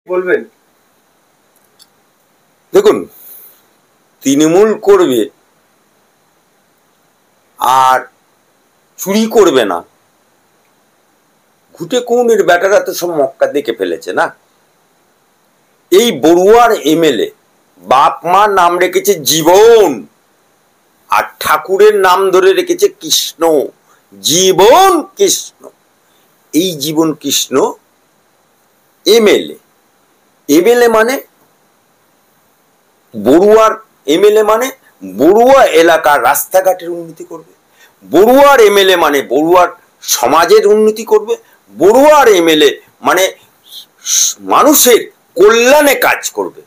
বলবেন? দেখুন, তৃণমূল করবে আর চুরি করবে না, ঘুটে কৌনের ব্যাটারা তো সব মক্কা দেখে ফেলেছে না। এই বড়ুয়ার এমএলএ বাপ মা নাম রেখেছে জীবন, আর ঠাকুরের নাম ধরে রেখেছে কৃষ্ণ। জীবন কৃষ্ণ, এই জীবন কৃষ্ণ এমএলএ। এমএলএ মানে বড়ুয়ার এমএলএ মানে বড়ুয়া এলাকার রাস্তাঘাটের উন্নতি করবে। বড়ুয়ার এমএলএ মানে বড়ুয়ার সমাজের উন্নতি করবে। বড়ুয়ার এমএলএ মানে মানুষের কল্যাণে কাজ করবে।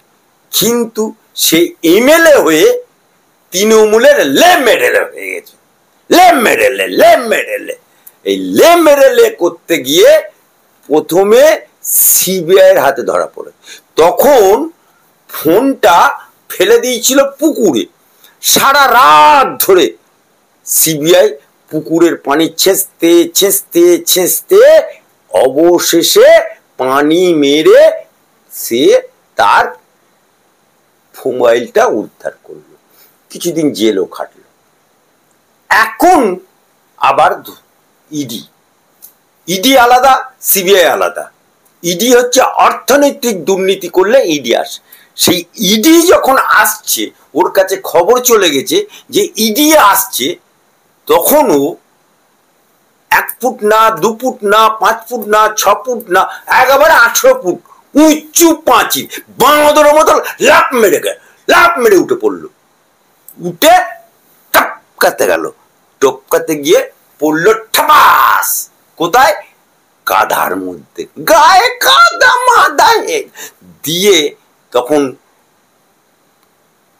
কিন্তু সেই এমএলএ হয়ে তৃণমূলের লেমেরেলে হয়ে গেছে। লেমেরেলে এই লেমেরেলে করতে গিয়ে প্রথমে সিবিআইয়ের হাতে ধরা পড়ে। তখন ফোনটা ফেলে দিয়েছিল পুকুরে। সারা রাত ধরে সিবিআই পুকুরের পানি ছেঁচতে ছেঁচতে ছেঁচতে অবশেষে পানি মেরে সে তার মোবাইলটা উদ্ধার করলো। কিছুদিন জেলও খাটলো। এখন আবার ইডি আলাদা, সিবিআই আলাদা। ইডি হচ্ছে অর্থনৈতিক দুর্নীতি করলে ইডি আসে। সেই ইডি যখন আসছে, ওর কাছে খবর চলে গেছে যে ইডি আসছে, তখনও 1 ফুট না 2 ফুট না 5 ফুট না 6 ফুট না, একেবারে 18 ফুট উঁচু পাঁচি বাঁদরের মতো লাফ মেরে উঠে পড়লো। উঠে টপকাতে গেল, টপকাতে গিয়ে পড়লো ঠাপাস। কোথায়? কাদার মধ্যে। গায়ে কাদা মাদায় দিয়ে। তখন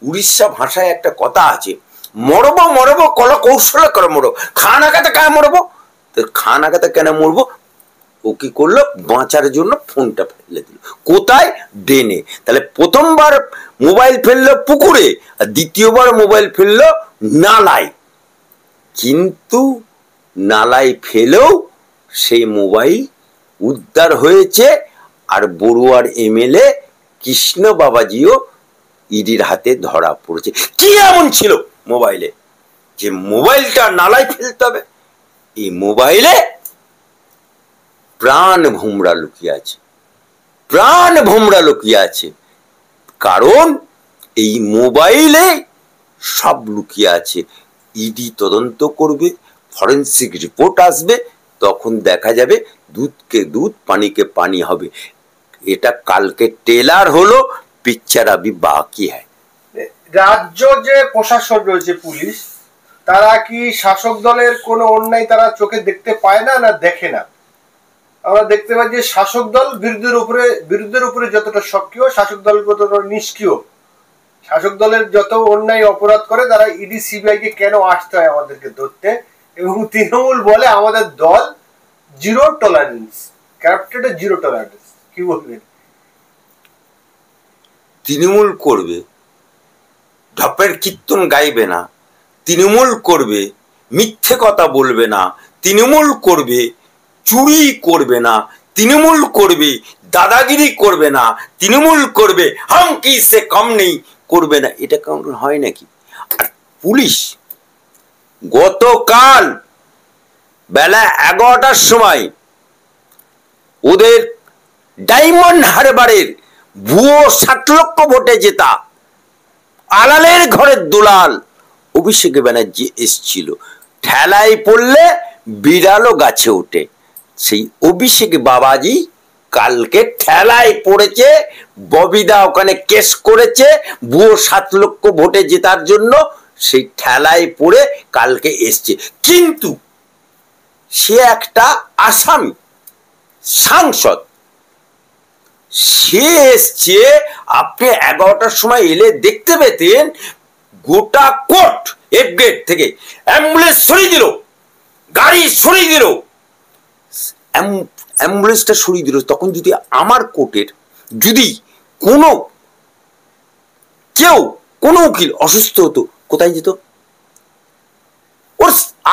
উড়িষ্যা ভাষায় একটা কথা আছে, মরবো মরবো কল কৌশলে করে মরবো, খানাগাতে কেন মরবো? তো খানাগাতে কেন মরবো? ও কি করলো? বাঁচার জন্য ফোনটা ফেলে দিল। কোথায়? ড্রেনে। তাহলে প্রথমবার মোবাইল ফেললো পুকুরে, আর দ্বিতীয়বার মোবাইল ফেললো নালায়। কিন্তু নালায় ফেলেও সেই মোবাইল উদ্ধার হয়েছে। আর বড়ুয়ার এমএলএ কৃষ্ণ বাবাজিও ইডির হাতে ধরা পড়েছে। কি এমন ছিল মোবাইলে যে মোবাইলটা নালায় ফেলতে হবে? এই মোবাইলে প্রাণ ভোমরা লুকিয়ে আছে, প্রাণ ভোমরা লুকিয়ে আছে। কারণ এই মোবাইলে সব লুকিয়ে আছে। ইডি তদন্ত করবে, ফরেন্সিক রিপোর্ট আসবে, তখন দেখা যাবে দুধকে দুধ পানিকে পানি হবে। এটা কালকে টেলার হলো, পিকচার আবি বাকি হ্যায়। রাজ্য যে প্রশাসন রয়েছে, পুলিশ, তারা কি শাসক দলের কোনো অন্যায় তারা চোখে দেখতে পায় না, না দেখে না? আমরা দেখতে পাই যে শাসক দল বিরুদ্ধের উপরে যতটা সক্রিয়, শাসক দল ততটা নিষ্ক্রিয়। শাসক দলের যত অন্যায় অপরাধ করে, তারা ইডি সিবিআই কে কেন আসতে হয় আমাদেরকে ধরতে? এবং তৃণমূল বলে আমাদের দল জিরো টলারেন্স, ক্যারেক্টারে জিরো টলারেন্স। কি বলবেন? তৃণমূল করবে, ঢপের কীর্তন গাইবে না। তৃণমূল করবে, মিথ্যে কথা বলবে না। তৃণমূল করবে, চুরি করবে না। তৃণমূল করবে, দাদাগিরি করবে না। তৃণমূল করবে, হাম কি সে কম নেই করবে না। এটা কেমন হয় নাকি? আর পুলিশ গতকাল বেলা 11টার সময় ওদের ডায়মন্ড হারবারের ভুয়ো 7 লক্ষ ভোটে জেতা আলালের ঘরের দুলাল অভিষেক ব্যানার্জি এসছিল। ঠেলায় পড়লে বিড়ালও গাছে ওঠে। সেই অভিষেক বাবাজি কালকে ঠেলায় পড়েছে। ববিদা ওখানে কেস করেছে ভুয়ো 7 লক্ষ ভোটে জেতার জন্য। সেই ঠেলায় পড়ে কালকে এসছে। কিন্তু সে একটা আসামি সাংসদ, সে এসছে। আপনি 11টার সময় এলে দেখতে পেতেন গোটা কোর্ট এফ গেট থেকে অ্যাম্বুলেন্স সরিয়ে দিল, গাড়ি সরিয়ে দিল, অ্যাম্বুলেন্সটা সরিয়ে দিল। তখন যদি আমার কোর্টের যদি কোনো উকিল অসুস্থ হতো, কোথায় যেত? ওর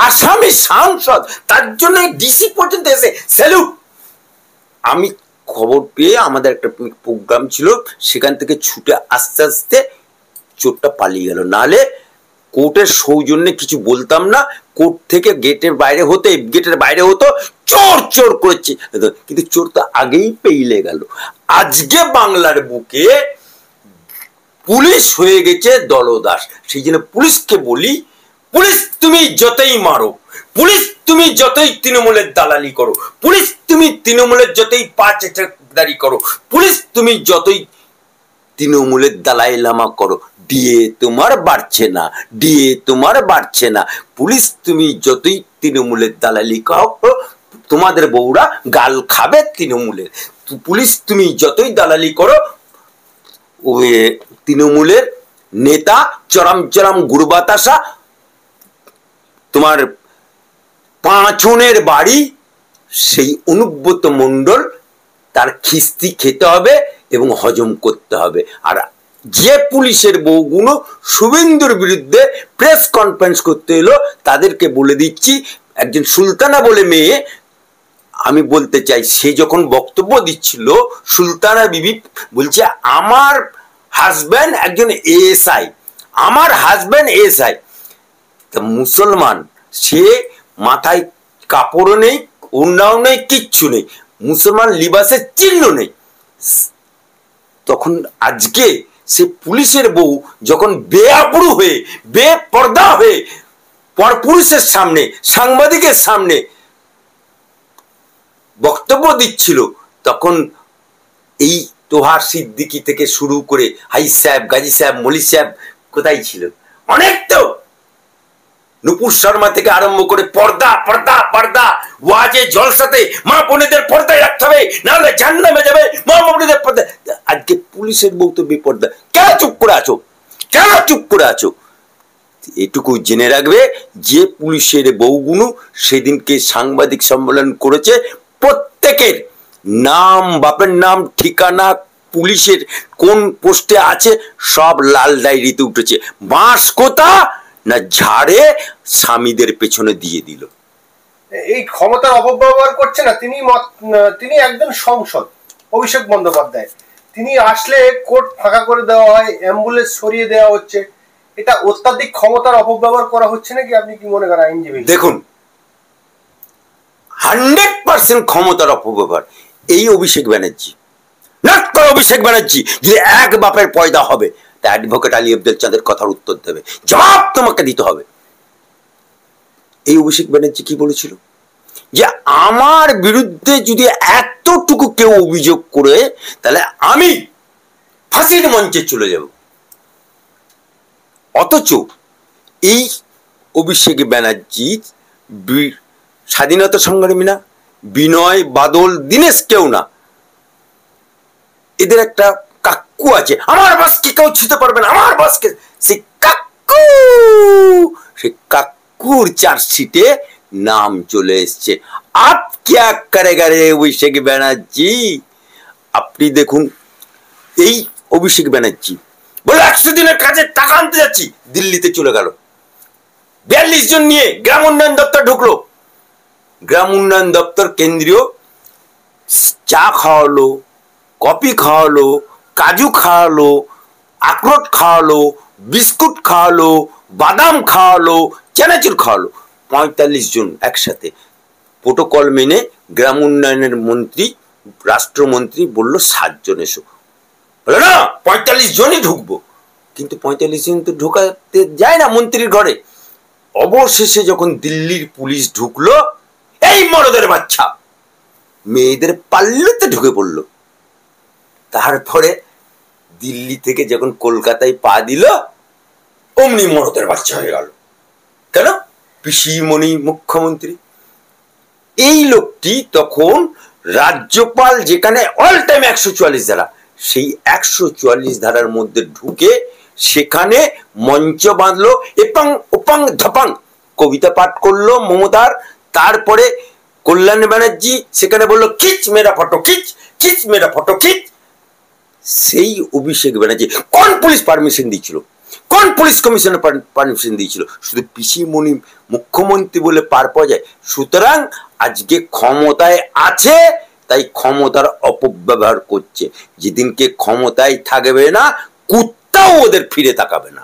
আসামি সাংসদ, তার জন্য ডিসি পর্যন্ত এসে স্যালুট। আমি খবর পেয়ে আমাদের একটা প্রোগ্রাম ছিল, সেখান থেকে ছুটে আস্তে আস্তে চোরটা পালিয়ে গেল। নাহলে কোর্টের সৌজন্যে কিছু বলতাম না, কোর্ট থেকে গেটের বাইরে হতো চোর চোর করেছে, কিন্তু চোর তো আগেই পেইলে গেল। আজকে বাংলার বুকে পুলিশ হয়ে গেছে দলদাস। সেই জন্য পুলিশকে বলি, পুলিশ তুমি যতই মারো, পুলিশ তুমি যতই তৃণমূলের দালালি করো, পুলিশ তুমি তৃণমূলের যতই পাঁচদারি করো, পুলিশ তুমি যতই তৃণমূলের দালাই লামা করো, ডিএ তোমার বাড়ছে না। পুলিশ তুমি যতই তৃণমূলের দালালি করো, তোমাদের বউরা গাল খাবে তৃণমূলের। পুলিশ তুমি যতই দালালি করো, তৃণমূলের নেতা চরম গুরু বাতাসা, তোমার পাঁচনের বাড়ি সেই অনুব্রত মণ্ডল, তার খিস্তি খেতে হবে এবং হজম করতে হবে। আর যে পুলিশের বউগুলো শুভেন্দুর বিরুদ্ধে প্রেস কনফারেন্স করতে এলো, তাদেরকে বলে দিচ্ছি, একজন সুলতানা বলে মেয়ে, আমি বলতে চাই, সে যখন বক্তব্য দিচ্ছিল, সুলতানা বিবি বলছে আমার হাজব্যান্ড একজন এএসআই, তা মুসলমান, সে মাথায় কাপড়ও নেই, ওড়নাও নেই, কিচ্ছু নেই, মুসলমান লিবাসের চিহ্ন নেই। তখন আজকে সে পুলিশের বউ যখন বেআবরু হয়ে, বেপর্দা হয়ে পরপুরুষের সামনে, সাংবাদিকের সামনে বক্তব্য দিচ্ছিল, তখন এই তোহার সিদ্দিকি থেকে শুরু করে হাই সাহেব, গাজী সাহেব, মলি সাহেব কোথায় ছিল? অনেক তো, নুপুর শর্মা থেকে আরম্ভ করে পর্দা ওয়াজে জলসাতে মা বোনেদের পর্দায় রাখতে হবে, নাহলে জাহান্নামে যাবে, মা বোনেদের পর্দা। আজকে পুলিশের বউ তো বেপর্দা। কেন চুপ করে আছো? এটুকু জেনে রাখবে, যে পুলিশের বউগুলো সেদিনকে সাংবাদিক সম্মেলন করেছে, প্রত্যেকের নাম, বাপের নাম, ঠিকানা, পুলিশের কোন পোস্টে আছে, সব লাল ডায়েরিতে উঠেছে। বাঁশ কোথা না ঝাড়ে স্বামীদের পেছনে দিয়ে দিল। এই ক্ষমতার অপব্যবহার করছে না তিনি একজন সংসদ, অভিষেক বন্দ্যোপাধ্যায়, তিনি আসলে কোর্ট ফাঁকা করে দেওয়া হয়, অ্যাম্বুলেন্স সরিয়ে দেওয়া হচ্ছে, এটা অত্যাধিক ক্ষমতার অপব্যবহার করা হচ্ছে নাকি? আপনি কি মনে করেন আইনজীবী? দেখুন, 100% ক্ষমতার অপব্যবহার। এই অভিষেক ব্যানার্জি, যদি এক বাপের পয়দা হবে, তা অ্যাডভোকেট আলী আব্দুল চাঁদের কথার উত্তর দেবে, জবাব তোমাকে দিতে হবে। এই অভিষেক ব্যানার্জি কি বলেছিল? যে আমার বিরুদ্ধে যদি এতটুকু কেউ অভিযোগ করে, তাহলে আমি ফাঁসির মঞ্চে চলে যাব। অথচ এই অভিষেক ব্যানার্জি স্বাধীনতা সংগ্রামী না, বিনয়, বাদল, দীনেশ কেউ না, এদের একটা কাক্কু আছে, আমার বাসকে কেউ ছুতে পারবে না, আমার বাসকে। সেই কাক্কুর চার্জশিটে নাম চলে এসছে। আপ ক্যা করেগা রে অভিষেক ব্যানার্জি? আপনি দেখুন, এই অভিষেক ব্যানার্জি বলে 100 দিনের কাজে টাকা আনতে যাচ্ছি, দিল্লিতে চলে গেল, 42 জন নিয়ে গ্রাম উন্নয়ন দপ্তর ঢুকলো। গ্রাম উন্নয়ন দপ্তর কেন্দ্রীয় চা খাওয়ালো, কফি খাওয়ালো, কাজু খাওয়ালো, আখরোট খাওয়ালো, বিস্কুট খাওয়ালো, বাদাম খাওয়ালো, চানাচুর খাওয়ালো, 45 জন একসাথে। প্রোটোকল মেনে গ্রাম উন্নয়নের মন্ত্রী, রাষ্ট্রমন্ত্রী বলল 7 জন এসো, বলে না 45 জনই ঢুকবো, কিন্তু 45 জন তো ঢোকাতে যায় না মন্ত্রীর ঘরে। অবশেষে যখন দিল্লির পুলিশ ঢুকলো, এই মরদের বাচ্চা মেয়েদের পাল্লুতে ঢুকে পড়লো। তারপরে দিল্লি থেকে যখন কলকাতায় পা দিল, অমনি মরদের বাচ্চা হয়ে গেল। কেন? পিসিমণি মুখ্যমন্ত্রী। এই লোকটি তখন রাজ্যপাল, যেখানে অল টাইম 144 ধারা, সেই 144 ধারার মধ্যে ঢুকে সেখানে মঞ্চ বাঁধলো, এপাং ওপাং ধপাং কবিতা পাঠ করলো মমতার। তারপরে কল্যাণ ব্যানার্জি সেখানে বললো খিচ মেরা ফটো খিচ, খিচ মেরা ফটো খিচ। সেই অভিষেক ব্যানার্জি কোন পুলিশ পারমিশন দিয়েছিল? কোন পুলিশ কমিশনার পারমিশন দিয়েছিল? শুধু পিসিমণি মুখ্যমন্ত্রী বলে পার পাওয়া যায়। সুতরাং আজকে ক্ষমতায় আছে, তাই ক্ষমতার অপব্যবহার করছে। যেদিনকে ক্ষমতায় থাকবে না, কুত্তাও ওদের ফিরে তাকাবে না।